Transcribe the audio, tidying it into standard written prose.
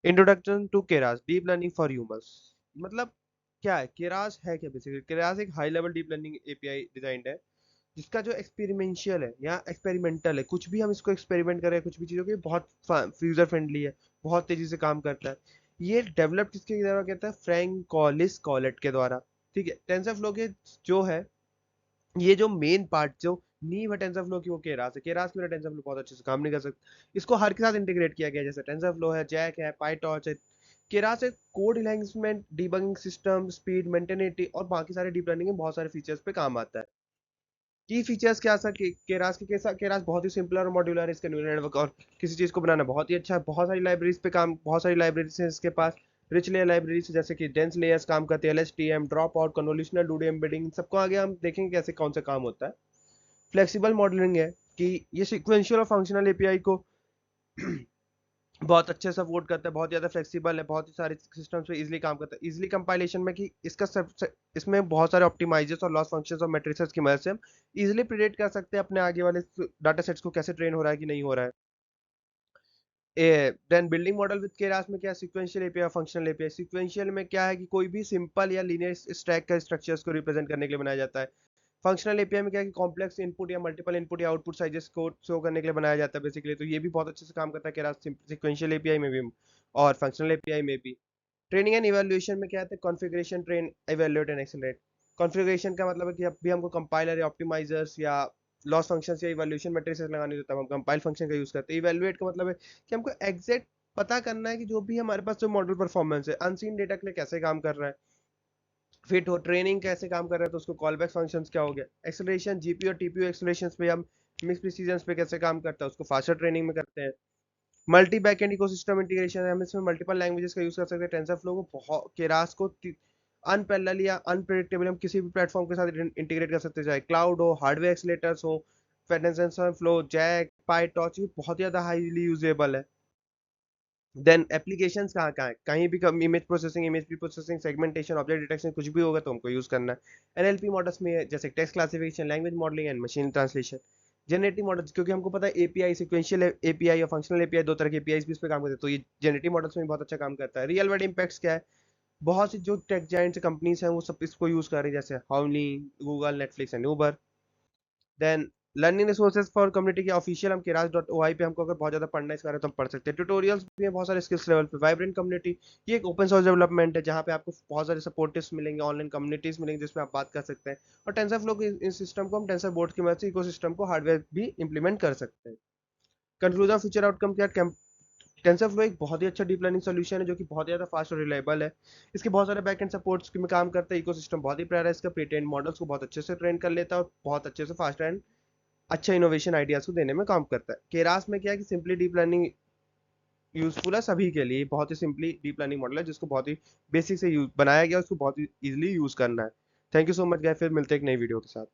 Introduction to Keras deep learning for humans. मतलब क्या है केरास, है क्या? बेसिकली केरास एक high level deep learning API designed है जिसका जो एक्सपेरिमेंशियल है या एक्सपेरिमेंटल है, कुछ भी हम इसको एक्सपेरिमेंट करें, कुछ भी चीज़ों की बहुत यूजर फ्रेंडली है, बहुत तेजी से काम करता है। ये डेवलप किसके द्वारा कहता है? फ्रैंक कॉलिस कॉलेट के द्वारा। ठीक है, टेंसरफ्लो के जो है, ये जो मेन पार्ट जो नींव है टेंसरफ्लो की, वो केरास है। केरास के बिना टेंसरफ्लो बहुत अच्छे से काम नहीं कर सकता। इसको हर के साथ इंटीग्रेट किया गया है, जैसे टेंसरफ्लो है, जैक है, पाइटॉर्च है। केरास एक code enhancement, debugging system, speed, maintainability और बाकी सारे डीप लर्निंग के बहुत सारे फीचर्स पे काम आता है। की फीचर्स क्या सा केरास के कैसा? केरास बहुत ही सिंपल और मॉड्यूलर है। इसका न्यूरल नेटवर्क और किसी चीज को बनाना बहुत ही अच्छा है। बहुत सारी लाइब्रेरीज पे काम, बहुत सारी लाइब्रेरीज हैं इसके पास। रिच लेयर लाइब्रेरीज जैसे कि डेंस लेयर्स काम करते हैं, एलएसटीएम, ड्रॉप आउट, कन्वोल्यूशनल डूडू एम्बेडिंग, सबको आगे हम देखेंगे कैसे कौन सा काम होता है। फ्लेक्सिबल मॉडलिंग है कि ये सीक्वेंशियल और फंक्शनल एपीआई को बहुत अच्छे सपोर्ट करता है, बहुत ज़्यादा फ्लेक्सिबल है, बहुत ही सारे सिस्टम्स पे इजीली काम करता है। इजीली कंपाइलेशन में कि इसका इसमें बहुत सारे ऑप्टिमाइजर्स और लॉस फंक्शंस और मैट्रिसेस की मदद से हम इजीली प्रिडिक्ट कर सकते हैं अपने आगे वाले डाटा सेट्स को कैसे ट्रेन हो रहा है कि नहीं हो रहा है। Then building model with Keras में क्या? सीक्वेंशियल एपीआई और फंक्शनल एपीआई। सीक्वेंशियल में क्या है कि कोई भी सिंपल या लीनियर स्टैक का स्ट्रक्चर्स को रिप्रेजेंट करने के लिए बनाया जाता है। फंक्शनल एपीआई में क्या है कि कॉम्प्लेक्स इनपुट या मल्टीपल इनपुट या आउटपुट साइजेस को शो करने के लिए बनाया जाता है बेसिकली। तो ये भी बहुत अच्छे से काम करता है केरास सीक्वेंशियल एपीआई में भी और फंक्शनल एपीआई में भी। ट्रेनिंग एंड इवैल्यूएशन में क्या आता है? Configuration, train, evaluate and accelerate. Configuration का मतलब है कि जब भी हमको कंपाइलर या ऑप्टिमाइजर्स या लॉस फंक्शंस या इवैल्यूएशन मैट्रिसेस लगानी होता है, हम कंपाइल फंक्शन का यूज करते हैं। इवैल्यूएट का मतलब है कि हमको एग्जैक्ट पता करना है कि जो भी हमारे पास जो मॉडल परफॉर्मेंस है अनसीन डेटा के लिए कैसे काम कर रहा है, फिट हो, ट्रेनिंग कैसे काम कर रहा है, तो उसको कॉल बैक फंक्शंस क्या हो गया। एक्सेलरेशन, जीपीयू और टीपीयू एक्सेलरेशंस पे हम मिक्स प्रिसीजंस पे कैसे काम करता है, उसको फास्टर ट्रेनिंग में करते हैं। मल्टी बैकएंड इकोसिस्टम इंटीग्रेशन है, हम इसमें मल्टीपल लैंग्वेजेस का यूज कर सकते हैं। टेंसरफ्लो को बहुत, केरास को अनपैरेलल या अनप्रेडिक्टेबल हम किसी भी प्लेटफॉर्म के साथ इंटीग्रेट कर सकते हैं, चाहे क्लाउड हो, हार्डवेयर एक्सीलेटर्स हो, टेंसरफ्लो, जैक, पाइटॉर्च, ये बहुत ज्यादा हाईली यूजेबल है। देन एप्लीकेशंस कहाँ कहाँ है? कहीं भी image processing, image pre processing, segmentation, object detection, कुछ भी होगा तो हमको यूज करना है। एनएलपी मॉडल्स में है, जैसे text classification, language modelling and machine translation. Generative models, क्योंकि हमको पता है एपीआई, सिक्वेंशियल एपीआई और फंक्शनल एपीआई, दो तरह के एपीआई भी इस पे काम करते हैं, तो ये जनरेटिव मॉडल्स में भी बहुत अच्छा काम करता है। रियल वर्ल्ड इम्पैक्ट्स क्या है? बहुत सी जो टेक जायंट्स कंपनीज हैं वो सब इसको यूज कर रही है, जैसे हाउली, Google, Netflix and Uber. Then learning resources for community के ऑफिशियल, हम keras.oi पे हमको अगर बहुत ज्यादा पढ़ना है इस बारे में तो हम पढ़ सकते हैं। ट्यूटोरियल्स भी हैं बहुत सारे स्किल्स लेवल पे। वाइब्रेंट कम्युनिटी, ये एक ओपन सोर्स डेवलपमेंट है जहाँ पे आपको बहुत सारे सपोर्टिव्स मिलेंगे, ऑनलाइन कम्युनिटीज मिलेंगे जिसमें आप बात कर सकते हैं। और टेंसरफ्लो के इस सिस्टम को हम टेंसर बोर्ड की मदद से इकोसिस्टम को हार्डवेयर भी इंप्लीमेंट कर सकते हैं। कंक्लूजन फ्यूचर आउटकम क्या? टेंसरफ्लो एक बहुत ही अच्छा डीप लर्निंग सॉल्यूशन है जो कि बहुत ज़्यादा फास्ट और रिलायबल है। इसके बहुत सारे बैकएंड सपोर्ट्स में काम करता है। इकोसिस्टम बहुत ही प्यारा है इसका, प्रीट्रेन मॉडल्स को बहुत अच्छे से ट्रेन कर लेता है और बहुत अच्छे से फास्ट एंड अच्छा इनोवेशन आइडियाज को देने में काम करता है। केरास में क्या है कि सिंपली डीप लर्निंग यूजफुल है सभी के लिए, बहुत ही सिंपली डीप लर्निंग मॉडल है जिसको बहुत ही बेसिक से यूज बनाया गया, उसको बहुत ही इजीली यूज करना है। Thank you so much guys, फिर मिलते हैं एक नई वीडियो के साथ।